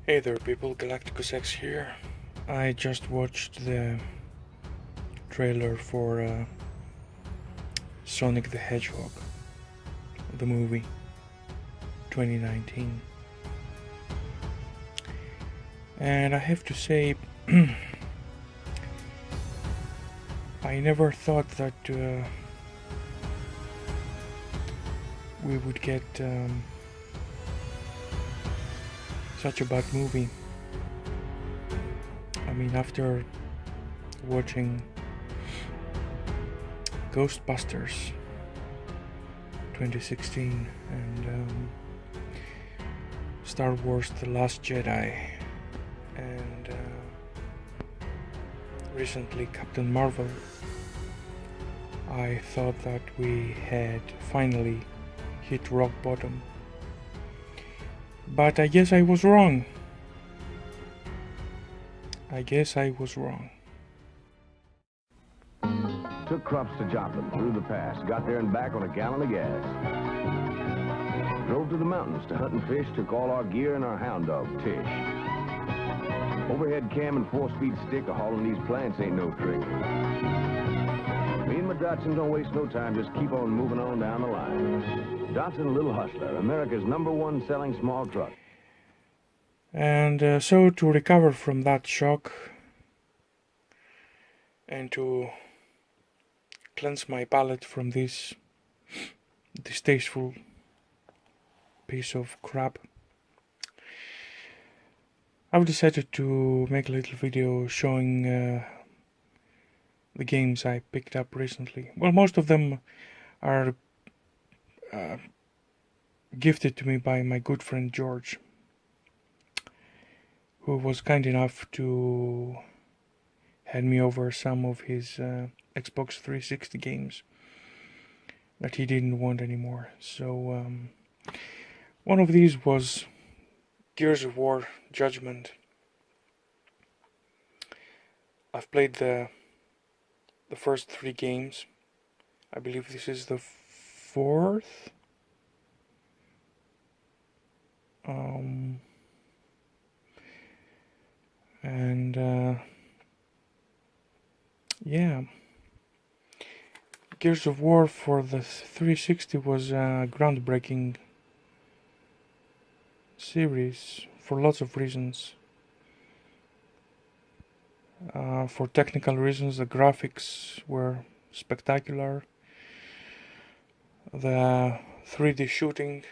Hey there people, Galacticus X here. I just watched the trailer for Sonic the Hedgehog, the movie 2019. And I have to say, I never thought that we would get such a bad movie. I mean, after watching Ghostbusters 2016 and Star Wars The Last Jedi and recently Captain Marvel, I thought that we had finally hit rock bottom. But I guess I was wrong. Took crops to Joplin, through the pass, got there and back on a gallon of gas. Drove to the mountains to hunt and fish, took all our gear and our hound dog, Tish. Overhead cam and 4-speed stick, hauling these plants ain't no trick. Me and my Datsun don't waste no time, just keep on moving on down the line. Datsun Little Hustler, America's #1 selling small truck. And so to recover from that shock and to cleanse my palate from this distasteful piece of crap, I've decided to make a little video showing the games I picked up recently. Well, most of them are gifted to me by my good friend George, who was kind enough to hand me over some of his Xbox 360 games that he didn't want anymore. So one of these was Gears of War Judgment. I've played the first 3 games. I believe this is the 4th. Yeah, Gears of War for the 360 was a groundbreaking series for lots of reasons. For technical reasons, the graphics were spectacular. The 3D shooting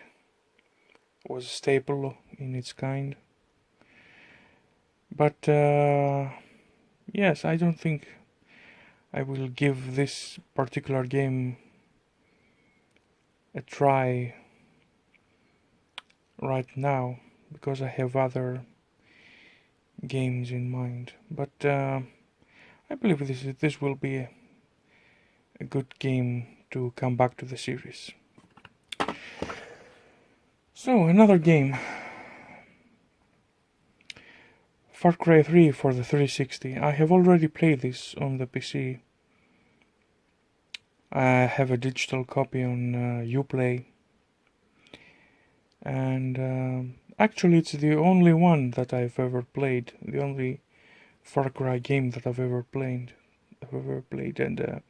was stable in its kind. But yes, I don't think I will give this particular game a try right now, because I have other games in mind. But I believe this will be a good game to come back to the series. So another game, Far Cry 3 for the 360. I have already played this on the PC. I have a digital copy on Uplay, and actually it's the only one that I've ever played, the only Far Cry game that I've ever played. And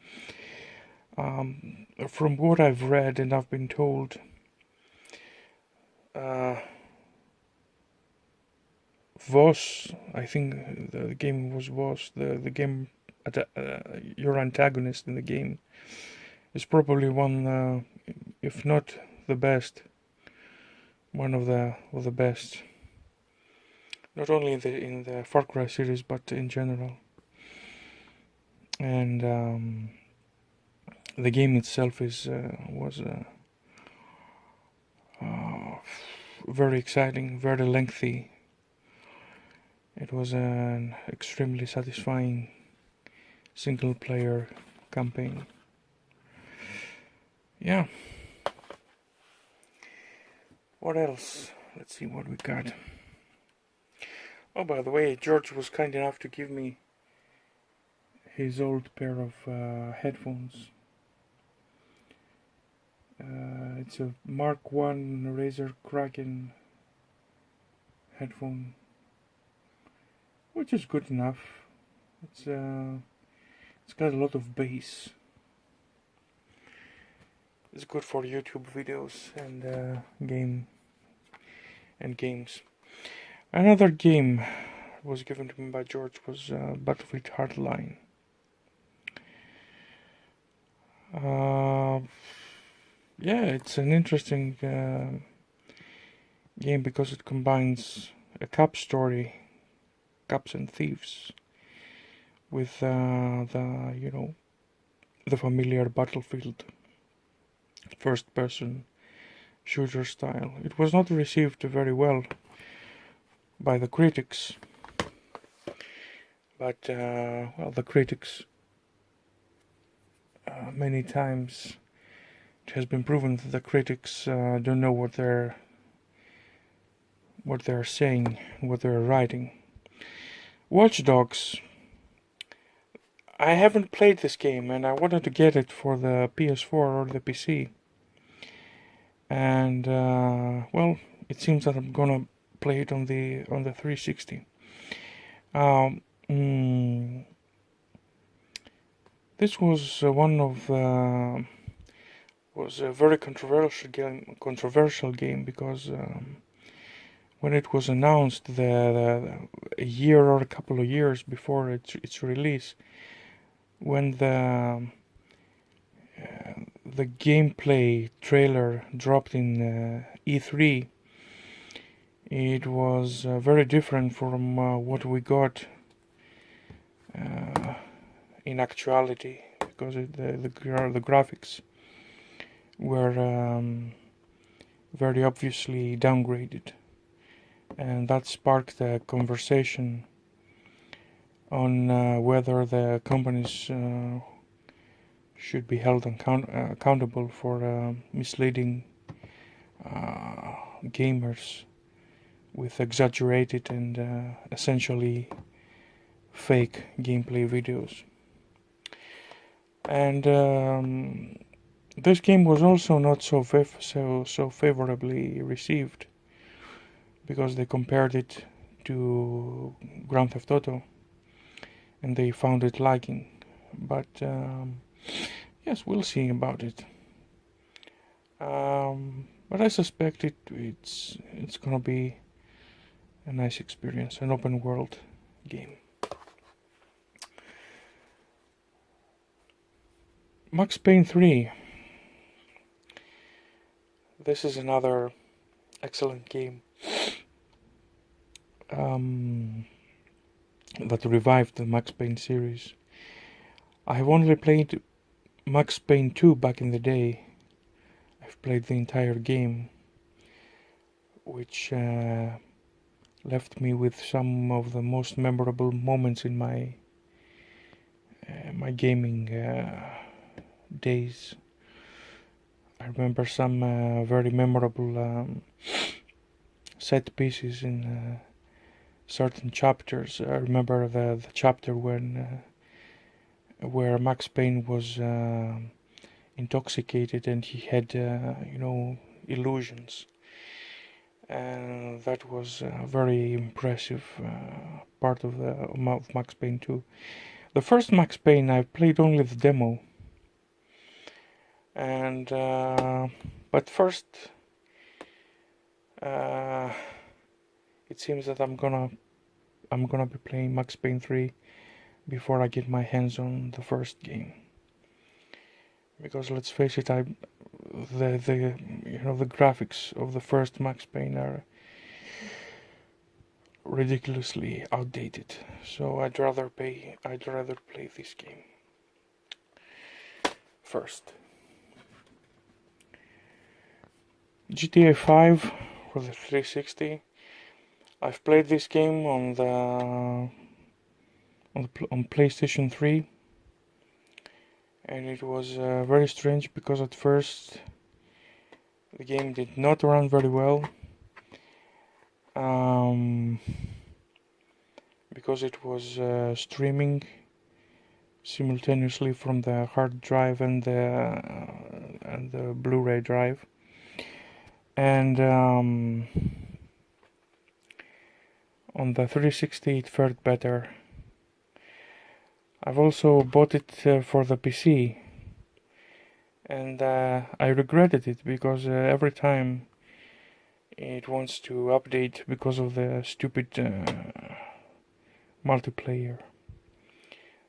from what I've read and I've been told, Voss, I think the game was Voss, the game, your antagonist in the game, is probably one, if not the best, one of the best. Not only in the Far Cry series, but in general. And the game itself was very exciting, very lengthy. It was an extremely satisfying single-player campaign. Yeah. What else? Let's see what we got. Oh, by the way, George was kind enough to give me his old pair of headphones. It's a Mark I Razer Kraken headphone which is good enough. It's got a lot of bass. It's good for YouTube videos and games. Another game was given to me by George was Battlefield Hardline. Yeah, it's an interesting game because it combines a cop story, cops and thieves, with the familiar Battlefield first-person shooter style. It was not received very well by the critics, but the critics many times it has been proven that the critics don't know what they're saying, what they're writing. Watch Dogs. I haven't played this game, and I wanted to get it for the PS4 or the PC. And well, it seems that I'm gonna play it on the 360. This was was a very controversial game because when it was announced a year or a couple of years before its release, when the gameplay trailer dropped in E3, it was very different from what we got in actuality, because the graphics were very obviously downgraded, and that sparked a conversation on whether the companies should be held accountable for misleading gamers with exaggerated and essentially fake gameplay videos. And this game was also not so favorably received, because they compared it to Grand Theft Auto and they found it lagging. But yes, we'll see about it. But I suspect it's gonna be a nice experience, an open world game. Max Payne 3. This is another excellent game that revived the Max Payne series. I have only played Max Payne 2 back in the day. I've played the entire game, which left me with some of the most memorable moments in my gaming days. I remember some very memorable set pieces in certain chapters. I remember the chapter where Max Payne was intoxicated and he had illusions, and that was a very impressive part of Max Payne 2. The first Max Payne, I played only the demo, and but first it seems that I'm gonna be playing Max Payne 3 before I get my hands on the first game, because let's face it, the graphics of the first Max Payne are ridiculously outdated, so I'd rather play this game first. GTA 5 for the 360. I've played this game on PlayStation 3, and it was very strange because at first the game did not run very well, because it was streaming simultaneously from the hard drive and the Blu-ray drive, and On the 360 it fared better. I've also bought it for the PC, and I regretted it because every time it wants to update because of the stupid multiplayer.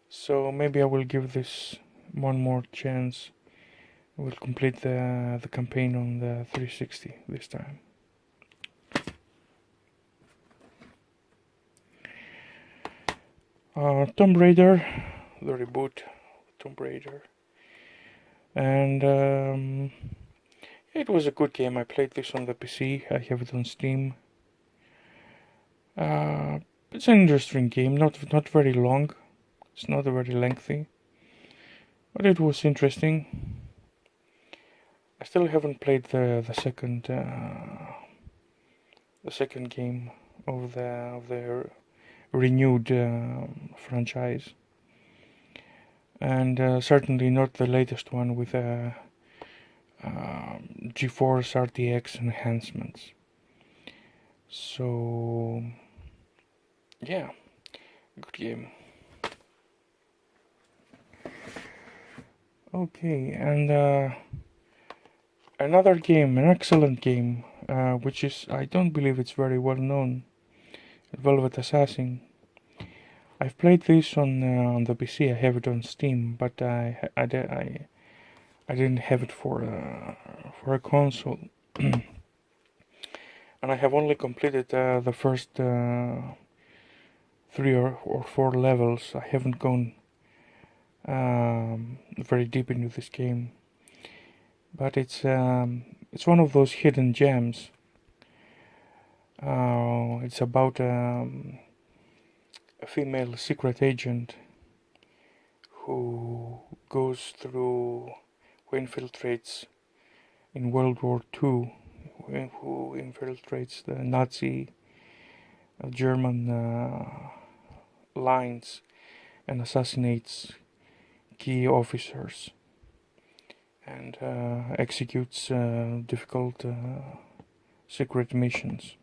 So maybe I will give this one more chance. I will complete the campaign on the 360 this time. Tomb Raider, the reboot Tomb Raider, and it was a good game. I played this on the PC. I have it on Steam. It's an interesting game, not very long. It's not very lengthy, but it was interesting. I still haven't played the second game of the renewed franchise, and certainly not the latest one with GeForce RTX enhancements. So yeah, good game. Okay, and another game, an excellent game, which is, I don't believe it's very well known, Velvet Assassin. I've played this on the PC. I have it on Steam, but I didn't have it for a console, and I have only completed the first 3 or 4 levels. I haven't gone very deep into this game, but it's one of those hidden gems. It's about a female secret agent who infiltrates in World War II, who infiltrates the Nazi German lines and assassinates key officers and executes difficult secret missions.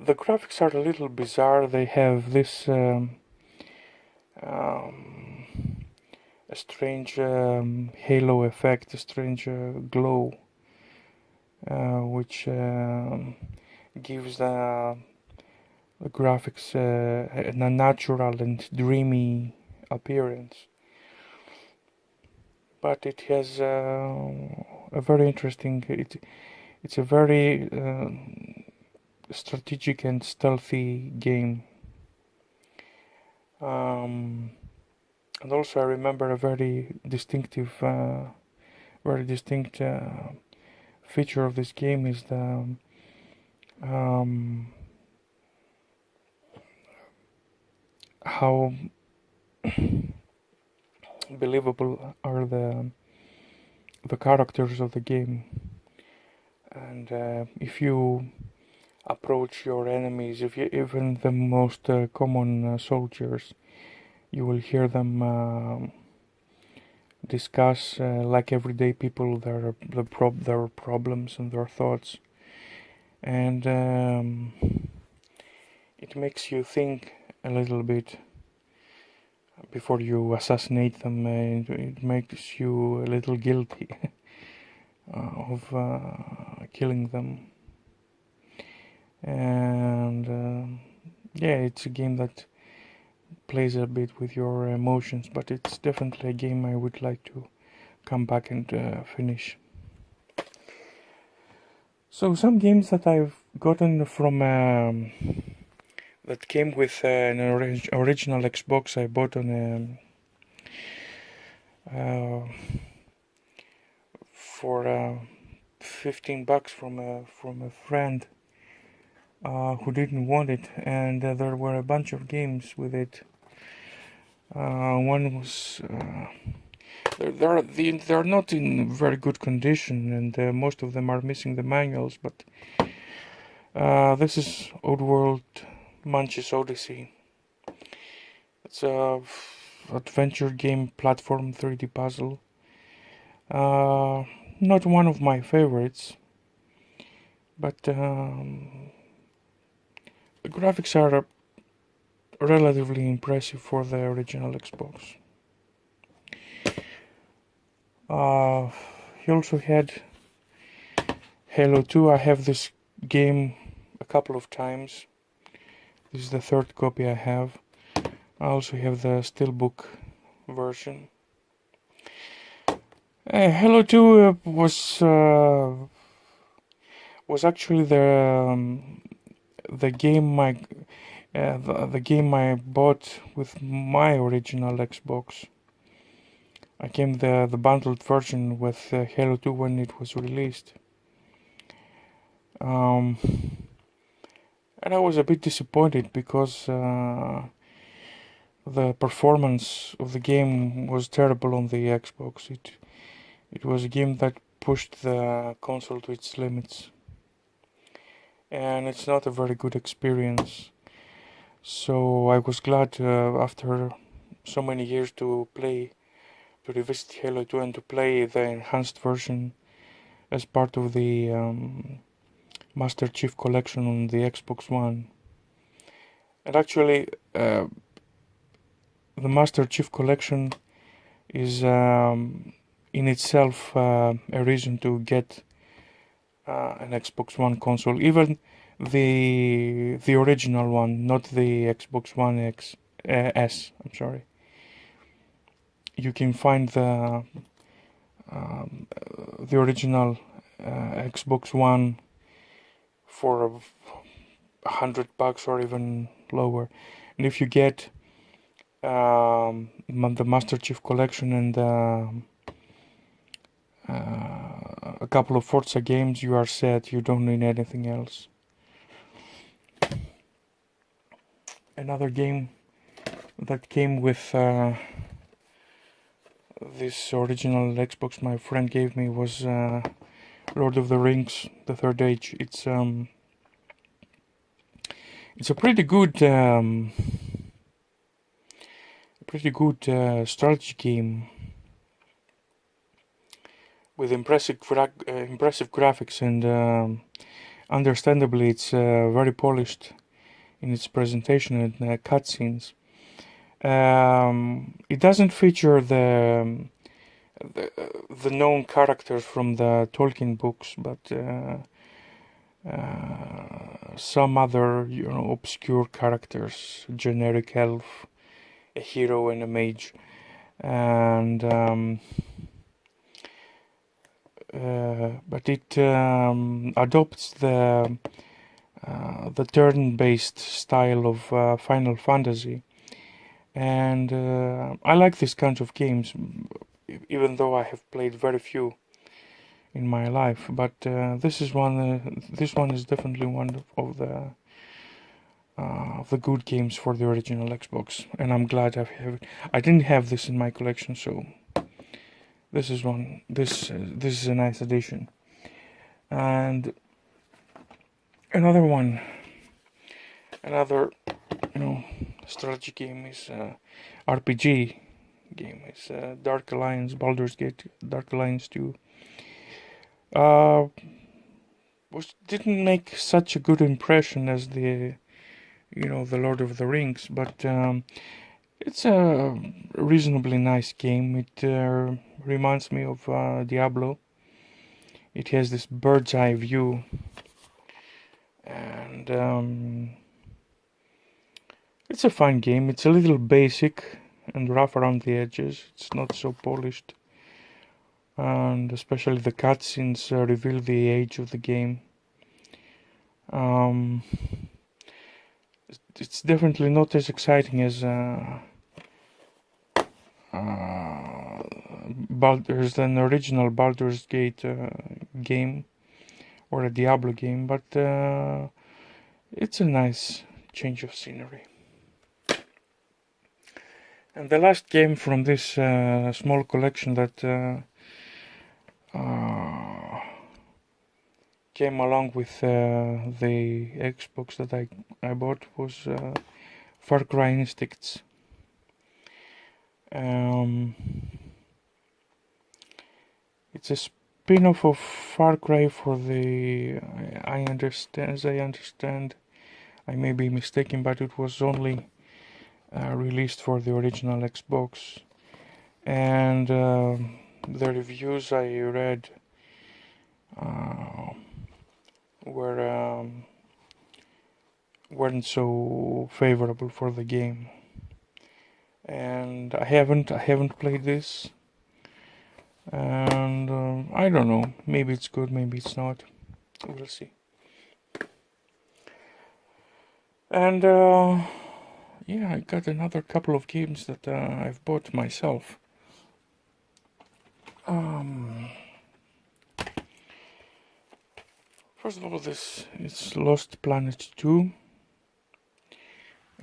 The graphics are a little bizarre. They have this a strange halo effect, a strange glow, which gives the graphics a natural and dreamy appearance. But it has a very interesting. It's a very strategic and stealthy game. And also I remember a very distinct feature of this game is the how believable are the characters of the game, and if you approach your enemies, even the most common soldiers, you will hear them discuss like everyday people their problems and their thoughts, and it makes you think a little bit before you assassinate them. It makes you a little guilty of killing them. And yeah, it's a game that plays a bit with your emotions, but it's definitely a game I would like to come back and finish. So some games that I've gotten from that came with an original Xbox I bought on for $15 from a friend who didn't want it, and there were a bunch of games with it. One was they're not in very good condition, and most of them are missing the manuals. But this is Oddworld Munch's Odyssey. It's a adventure game, platform, 3D puzzle. Not one of my favorites, but the graphics are relatively impressive for the original Xbox. He also had Halo 2. I have this game a couple of times. This is the third copy I have. I also have the steelbook version. Halo 2 was actually the game the game I bought with my original Xbox. I came the bundled version with Halo 2 when it was released. And I was a bit disappointed because the performance of the game was terrible on the Xbox. It was a game that pushed the console to its limits, and it's not a very good experience. So I was glad after so many years to revisit Halo 2 and to play the enhanced version as part of the Master Chief Collection on the Xbox One. And actually, the Master Chief Collection is in itself a reason to get an Xbox One console, even the original one, not the Xbox One S. I'm sorry. You can find the original Xbox One for $100 or even lower, and if you get the Master Chief Collection and a couple of Forza games, you are set. You don't need anything else. Another game that came with this original Xbox my friend gave me was Lord of the Rings: The Third Age. It's a pretty good strategy game with impressive graphics, and understandably it's very polished in its presentation and cutscenes. It doesn't feature the known characters from the Tolkien books, but some other, obscure characters, generic elf, a hero, and a mage, and but it adopts the turn-based style of Final Fantasy, and I like these kinds of games, even though I have played very few in my life. But this one is definitely one of the good games for the original Xbox, and I'm glad I have it. I didn't have this in my collection, so this is one. This is a nice addition. And another strategy game is RPG game is Dark Alliance, Baldur's Gate, Dark Alliance 2. Didn't make such a good impression as the Lord of the Rings, but it's a reasonably nice game. It reminds me of Diablo. It has this bird's eye view, and it's a fine game. It's a little basic and rough around the edges. It's not so polished, and especially the cutscenes reveal the age of the game. It's definitely not as exciting as there's an original Baldur's Gate game or a Diablo game, but it's a nice change of scenery. And the last game from this small collection that came along with the Xbox that I bought was Far Cry Instincts. It's a spin-off of Far Cry for the. I understand, as I understand, I may be mistaken, but it was only released for the original Xbox, and the reviews I read were weren't so favorable for the game, and I haven't played this, and I don't know. Maybe it's good, maybe it's not. We'll see. And yeah, I got another couple of games that I've bought myself. First of all, this is Lost Planet 2.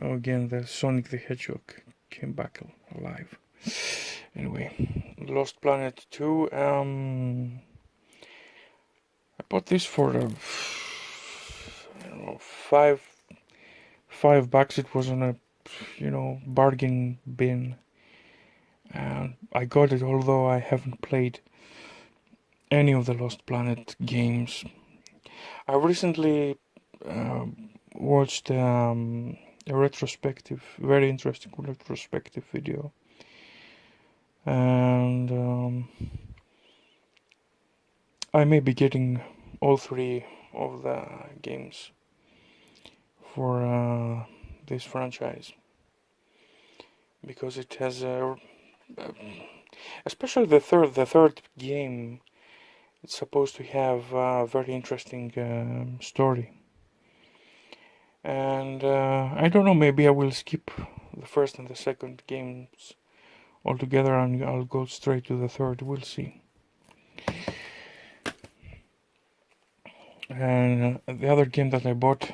Oh, again, the Sonic the Hedgehog came back alive. Anyway, Lost Planet 2. I bought this for I don't know, $5. It was on a bargain bin, and I got it. Although I haven't played any of the Lost Planet games. I recently watched a retrospective, very interesting retrospective video, and I may be getting all three of the games for this franchise, because it has especially the third game. It's supposed to have a very interesting story. And I don't know, maybe I will skip the first and the second games altogether and I'll go straight to the third. We'll see. And the other game that I bought,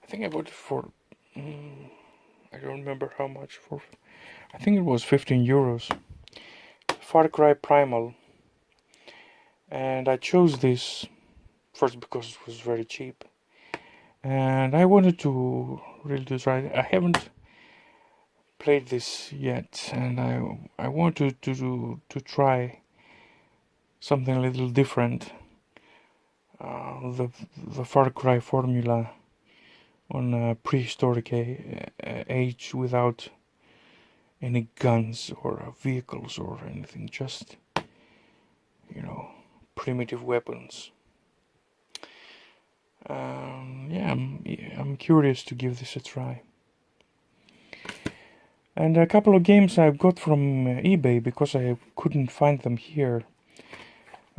I think I bought it for, I don't remember how much, for, I think it was 15 euros. Far Cry Primal. And I chose this first because it was very cheap, and I wanted to really try it. I haven't played this yet, and I want to try something a little different. The Far Cry formula on a prehistoric age without any guns or vehicles or anything, just primitive weapons. Yeah, I'm curious to give this a try. And a couple of games I've got from eBay because I couldn't find them here.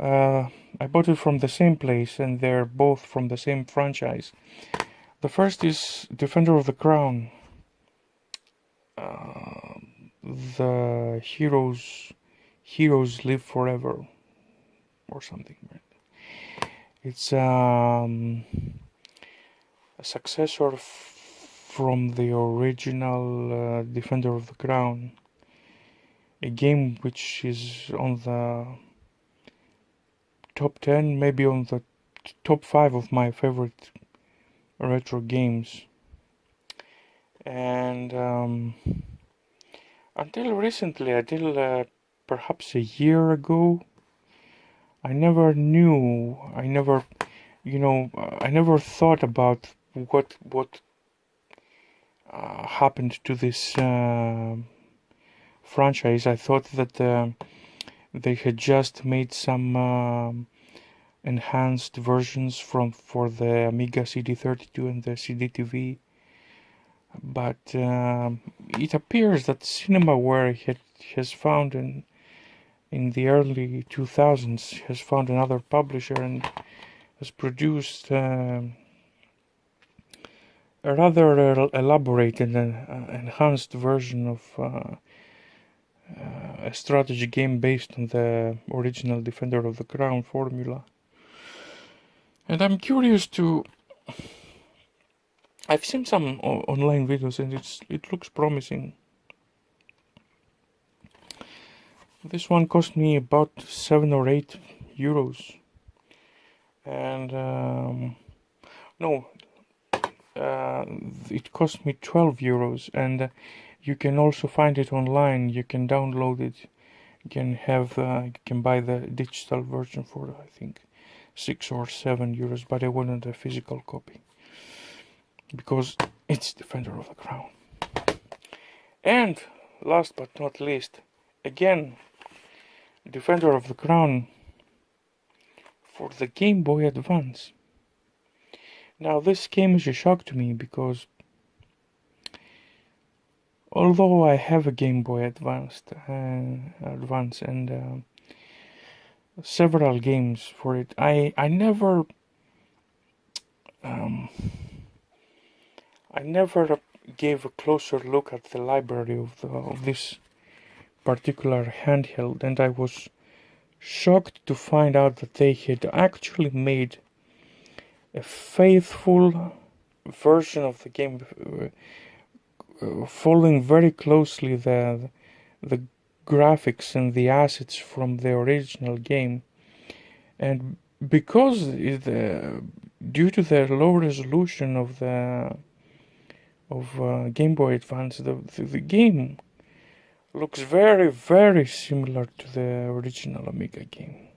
I bought it from the same place, and they're both from the same franchise. The first is Defender of the Crown. The heroes live forever, or something. It's a successor from the original Defender of the Crown, a game which is on the top 10, maybe on the top 5 of my favorite retro games. And until recently, until perhaps a year ago, I never thought about what happened to this franchise. I thought that they had just made some enhanced versions for the Amiga CD32 and the CD-TV, but it appears that Cinemaware has found in the early 2000s has found another publisher and has produced a rather elaborate and enhanced version of a strategy game based on the original Defender of the Crown formula. And I'm curious to... I've seen some online videos and it looks promising. This one cost me about 7 or 8 euros. And it cost me 12 euros. And you can also find it online. You can download it, you can buy the digital version for I think 6 or 7 euros, but I wanted a physical copy because it's Defender of the Crown. And last but not least, again, Defender of the Crown for the Game Boy Advance. Now this game is a shock to me because although I have a Game Boy Advance and several games for it, I never gave a closer look at the library of this particular handheld, and I was shocked to find out that they had actually made a faithful version of the game, following very closely the graphics and the assets from the original game. And because due to the low resolution of Game Boy Advance, the game looks very, very similar to the original Amiga game.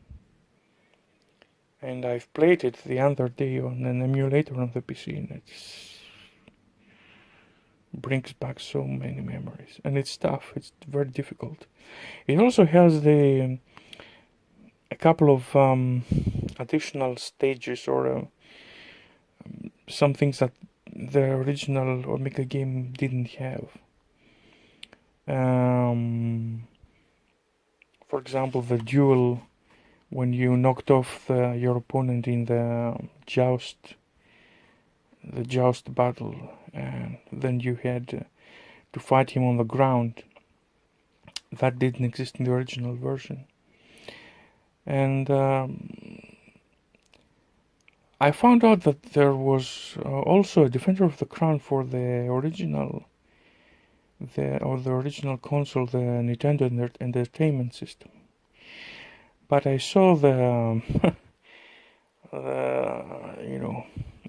And I've played it the other day on an emulator on the PC, and it brings back so many memories. And it's tough, it's very difficult. It also has a couple of additional stages or some things that the original Amiga game didn't have. For example, the duel when you knocked off your opponent in the joust battle, and then you had to fight him on the ground. That didn't exist in the original version. And I found out that there was also a Defender of the Crown for the original console, the Nintendo Entertainment System. But I saw the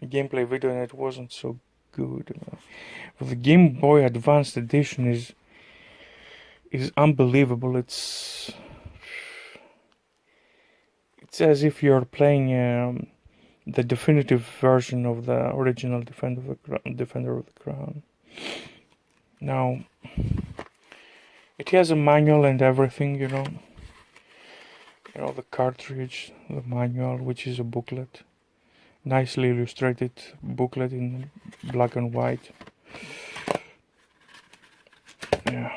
gameplay video, and it wasn't so good. The Game Boy Advanced Edition is unbelievable. It's as if you're playing the definitive version of the original Defender of the Crown. Now, it has a manual and everything, the cartridge, the manual, which is a booklet, nicely illustrated booklet in black and white. Yeah,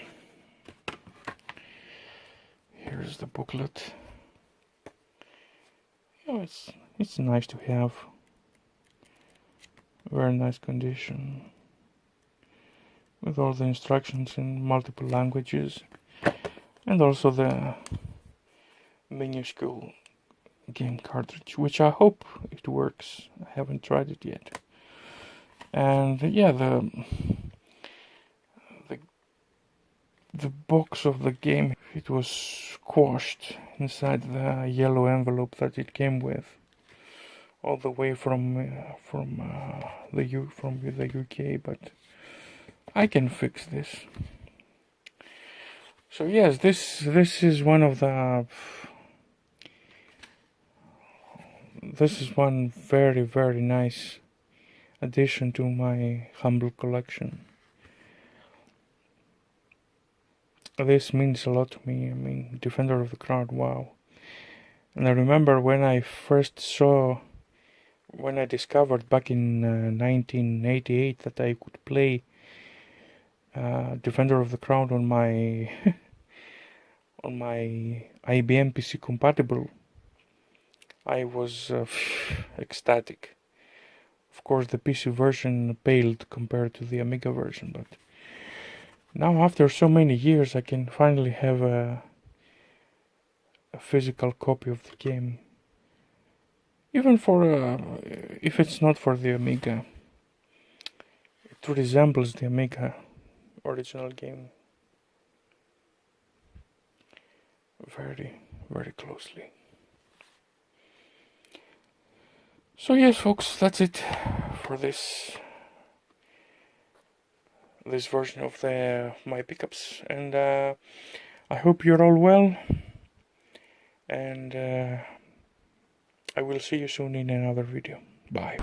here's the booklet. It's nice to have. Very nice condition, with all the instructions in multiple languages, and also the minuscule game cartridge, which I hope it works. I haven't tried it yet. And yeah, the box of the game, it was squashed inside the yellow envelope that it came with, all the way from the UK, but I can fix this. So yes, this is one very, very nice addition to my humble collection. This means a lot to me. I mean, Defender of the Crown, wow. And I remember when I discovered back in 1988 that I could play Defender of the Crown on my on my IBM PC compatible, I was ecstatic. Of course, the PC version paled compared to the Amiga version, but now after so many years I can finally have a physical copy of the game, even for if it's not for the Amiga. It resembles the Amiga original game very, very closely. So yes, folks, that's it for this version of my pickups, and I hope you're all well, and I will see you soon in another video. Bye.